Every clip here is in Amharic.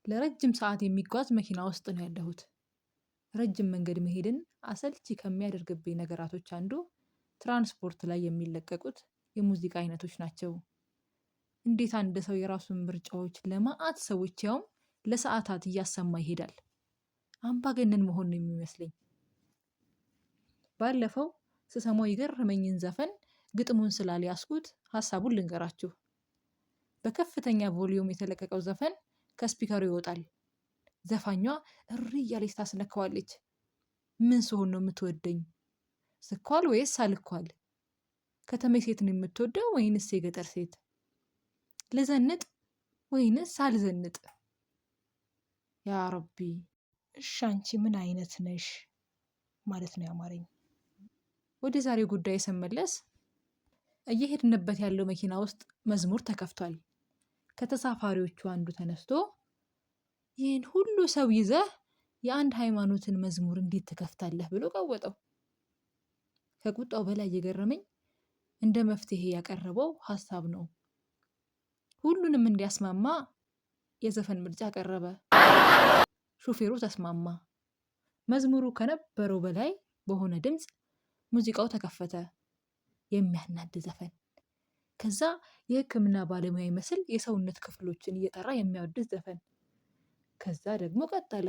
ለረጅም ሰዓት የሚጓዝ መኪና ውስጥ ነው ያለሁት። ረጅም መንገድ መሄድን አሰልቺ ከሚያደርግብኝ ነገራቶች አንዱ ትራንስፖርት ላይ የሚለቀቁት የሙዚቃ አይነቶች ናቸው። እንዴት አንድ ሰው የራሱን ምርጫዎች ለመዓት ሰዎች ያውም ለሰዓታት እያሰማ ይሄዳል? አምባገነን መሆን ነው የሚመስለኝ። ባለፈው ስሰማው የገረመኝን ዘፈን ግጥሙን ስላልያዝኩት ሀሳቡን ልንገራችሁ። በከፍተኛ ቮሊዩም የተለቀቀው ዘፈን ከስፒከሩ ይወጣል። ዘፋኟ እሪ እያለች ታስነካዋለች። ምን ስሆን ነው የምትወደኝ? ስኳል ወይስ አልኳል? ከተሜ ሴት ነው የምትወደው ወይንስ የገጠር ሴት? ልዘንጥ ወይንስ አልዘንጥ? ያ ረቢ፣ እሺ አንቺ ምን አይነት ነሽ ማለት ነው ያማረኝ። ወደ ዛሬው ጉዳይ ስመለስ እየሄድንበት ያለው መኪና ውስጥ መዝሙር ተከፍቷል። ከተሳፋሪዎቹ አንዱ ተነስቶ ይህን ሁሉ ሰው ይዘህ የአንድ ሃይማኖትን መዝሙር እንዴት ትከፍታለህ ብሎ ቀወጠው። ከቁጣው በላይ የገረመኝ እንደ መፍትሄ ያቀረበው ሀሳብ ነው። ሁሉንም እንዲያስማማ የዘፈን ምርጫ አቀረበ። ሹፌሩ ተስማማ። መዝሙሩ ከነበረው በላይ በሆነ ድምፅ ሙዚቃው ተከፈተ። የሚያናድ ዘፈን። ከዛ የሕክምና ባለሙያ ይመስል የሰውነት ክፍሎችን እየጠራ የሚያወድስ ዘፈን። ከዛ ደግሞ ቀጠለ።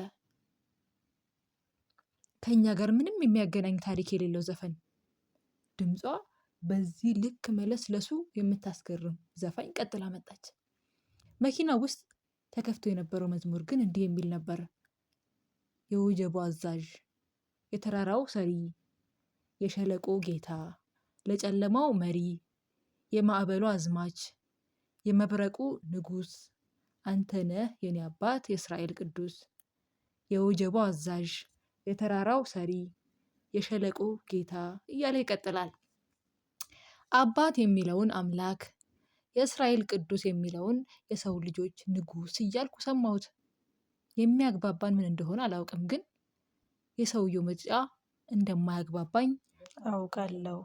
ከኛ ጋር ምንም የሚያገናኝ ታሪክ የሌለው ዘፈን። ድምጿ በዚህ ልክ መለስለሱ የምታስገርም ዘፋኝ ቀጥላ መጣች። መኪና ውስጥ ተከፍቶ የነበረው መዝሙር ግን እንዲህ የሚል ነበር። የወጀቡ አዛዥ፣ የተራራው ሰሪ፣ የሸለቆ ጌታ፣ ለጨለማው መሪ፣ የማዕበሉ አዝማች፣ የመብረቁ ንጉስ፣ አንተ ነህ የኔ አባት የእስራኤል ቅዱስ። የወጀቡ አዛዥ፣ የተራራው ሰሪ፣ የሸለቆ ጌታ እያለ ይቀጥላል። አባት የሚለውን አምላክ፣ የእስራኤል ቅዱስ የሚለውን የሰው ልጆች ንጉስ እያልኩ ሰማሁት። የሚያግባባን ምን እንደሆነ አላውቅም፣ ግን የሰውየው ምርጫ እንደማያግባባኝ አውቃለሁ።